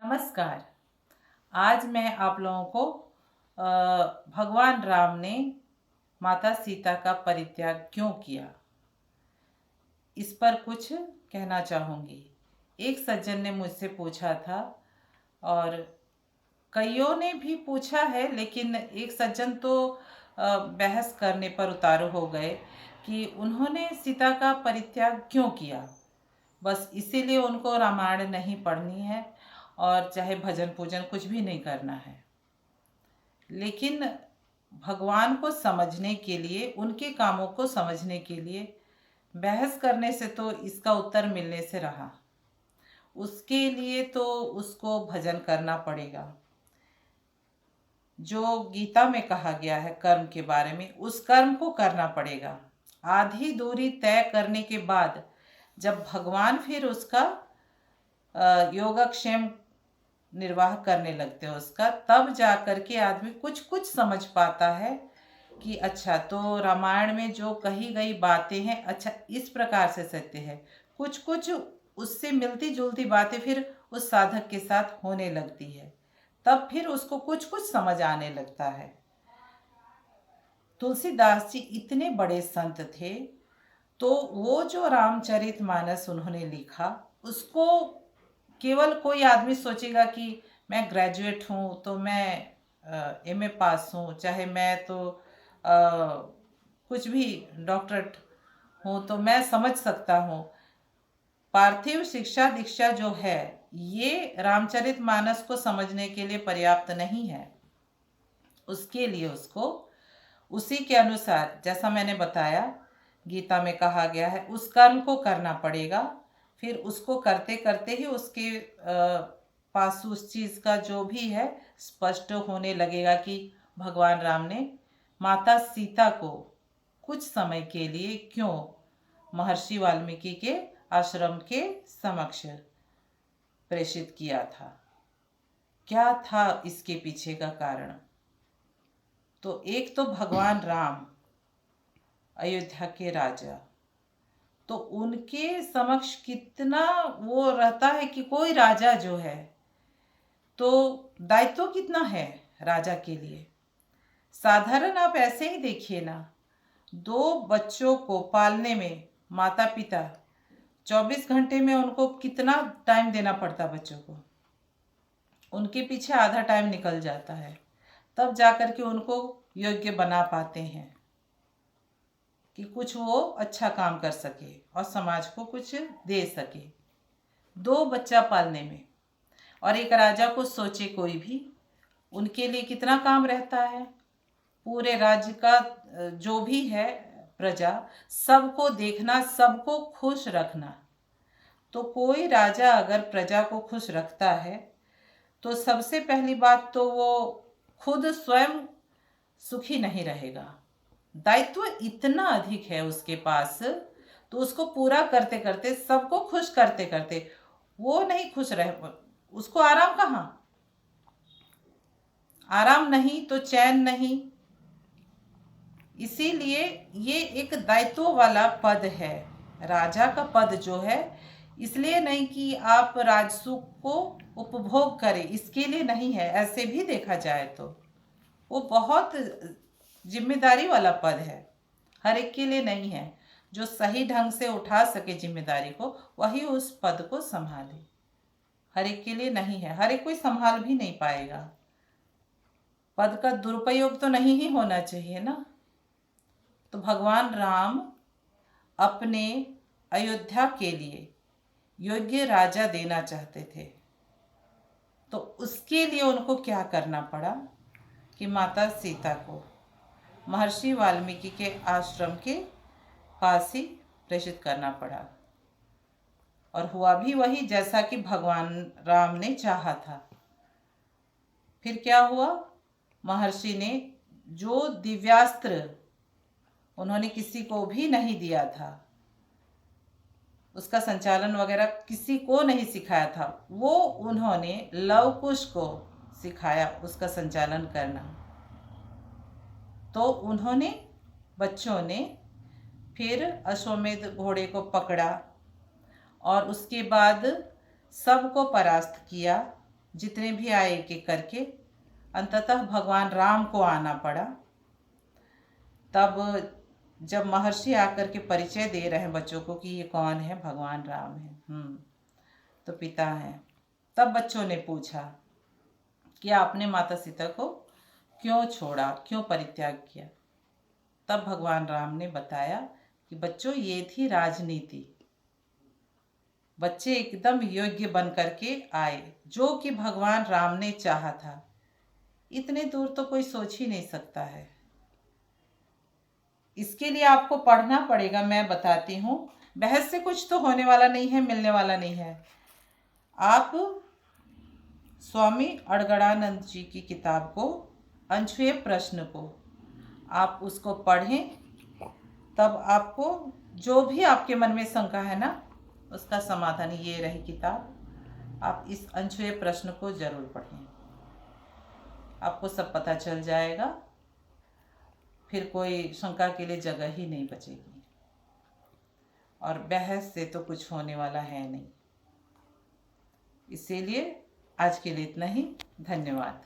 नमस्कार। आज मैं आप लोगों को भगवान राम ने माता सीता का परित्याग क्यों किया, इस पर कुछ कहना चाहूँगी। एक सज्जन ने मुझसे पूछा था और कईयों ने भी पूछा है, लेकिन एक सज्जन तो बहस करने पर उतारू हो गए कि उन्होंने सीता का परित्याग क्यों किया। बस इसीलिए उनको रामायण नहीं पढ़नी है और चाहे भजन पूजन कुछ भी नहीं करना है। लेकिन भगवान को समझने के लिए, उनके कामों को समझने के लिए बहस करने से तो इसका उत्तर मिलने से रहा। उसके लिए तो उसको भजन करना पड़ेगा। जो गीता में कहा गया है कर्म के बारे में, उस कर्म को करना पड़ेगा। आधी दूरी तय करने के बाद जब भगवान फिर उसका योगक्षेम निर्वाह करने लगते हैं उसका, तब जा कर के आदमी कुछ कुछ समझ पाता है कि अच्छा, तो रामायण में जो कही गई बातें हैं, अच्छा इस प्रकार से सत्य है। कुछ कुछ उससे मिलती जुलती बातें फिर उस साधक के साथ होने लगती है, तब फिर उसको कुछ कुछ समझ आने लगता है। तुलसीदास जी इतने बड़े संत थे, तो वो जो रामचरितमानस उन्होंने लिखा, उसको केवल कोई आदमी सोचेगा कि मैं ग्रेजुएट हूँ तो मैं एमए पास हूँ, चाहे मैं तो कुछ भी डॉक्टरेट हूँ तो मैं समझ सकता हूँ। पार्थिव शिक्षा दीक्षा जो है, ये रामचरितमानस को समझने के लिए पर्याप्त नहीं है। उसके लिए उसको उसी के अनुसार, जैसा मैंने बताया गीता में कहा गया है, उस कर्म को करना पड़ेगा। फिर उसको करते करते ही उसके पास उस चीज़ का जो भी है स्पष्ट होने लगेगा कि भगवान राम ने माता सीता को कुछ समय के लिए क्यों महर्षि वाल्मीकि के आश्रम के समक्ष प्रेषित किया था, क्या था इसके पीछे का कारण। तो एक तो भगवान राम अयोध्या के राजा, तो उनके समक्ष कितना वो रहता है कि कोई राजा जो है तो दायित्व कितना है राजा के लिए। साधारण आप ऐसे ही देखिए ना, 2 बच्चों को पालने में माता पिता 24 घंटे में उनको कितना टाइम देना पड़ता बच्चों को, उनके पीछे आधा टाइम निकल जाता है, तब जाकर के उनको योग्य बना पाते हैं कि कुछ वो अच्छा काम कर सके और समाज को कुछ दे सके। 2 बच्चा पालने में, और एक राजा को सोचे कोई भी, उनके लिए कितना काम रहता है। पूरे राज्य का जो भी है प्रजा, सबको देखना, सबको खुश रखना। तो कोई राजा अगर प्रजा को खुश रखता है तो सबसे पहली बात तो वो खुद स्वयं सुखी नहीं रहेगा। दायित्व इतना अधिक है उसके पास, तो उसको पूरा करते करते, सबको खुश करते करते वो नहीं खुश रह, उसको आराम कहाँ, आराम नहीं तो चैन नहीं। इसीलिए ये एक दायित्व वाला पद है, राजा का पद जो है। इसलिए नहीं कि आप राजसुख को उपभोग करें, इसके लिए नहीं है। ऐसे भी देखा जाए तो वो बहुत जिम्मेदारी वाला पद है, हर एक के लिए नहीं है। जो सही ढंग से उठा सके जिम्मेदारी को, वही उस पद को संभाले। हर एक के लिए नहीं है, हर एक कोई संभाल भी नहीं पाएगा। पद का दुरुपयोग तो नहीं ही होना चाहिए ना। तो भगवान राम अपने अयोध्या के लिए योग्य राजा देना चाहते थे, तो उसके लिए उनको क्या करना पड़ा कि माता सीता को महर्षि वाल्मीकि के आश्रम के पास ही प्रेषित करना पड़ा। और हुआ भी वही जैसा कि भगवान राम ने चाहा था। फिर क्या हुआ, महर्षि ने जो दिव्यास्त्र उन्होंने किसी को भी नहीं दिया था, उसका संचालन वगैरह किसी को नहीं सिखाया था, वो उन्होंने लव कुश को सिखाया उसका संचालन करना। तो उन्होंने, बच्चों ने फिर अश्वमेध घोड़े को पकड़ा और उसके बाद सबको परास्त किया। जितने भी आए एक एक करके। अंततः भगवान राम को आना पड़ा। तब जब महर्षि आकर के परिचय दे रहे हैं बच्चों को कि ये कौन है, भगवान राम है, तो पिता हैं। तब बच्चों ने पूछा कि आपने माता सीता को क्यों छोड़ा, क्यों परित्याग किया। तब भगवान राम ने बताया कि बच्चों, ये थी राजनीति। बच्चे एकदम योग्य बन करके आए, जो कि भगवान राम ने चाहा था। इतने दूर तो कोई सोच ही नहीं सकता है। इसके लिए आपको पढ़ना पड़ेगा, मैं बताती हूँ। बहस से कुछ तो होने वाला नहीं है, मिलने वाला नहीं है। आप स्वामी अड़गड़ानंद जी की किताब को, अनछुए प्रश्न को आप उसको पढ़ें, तब आपको जो भी आपके मन में शंका है ना, उसका समाधान। ये रही किताब, आप इस अनछुए प्रश्न को जरूर पढ़ें, आपको सब पता चल जाएगा। फिर कोई शंका के लिए जगह ही नहीं बचेगी। और बहस से तो कुछ होने वाला है नहीं। इसीलिए आज के लिए इतना ही। धन्यवाद।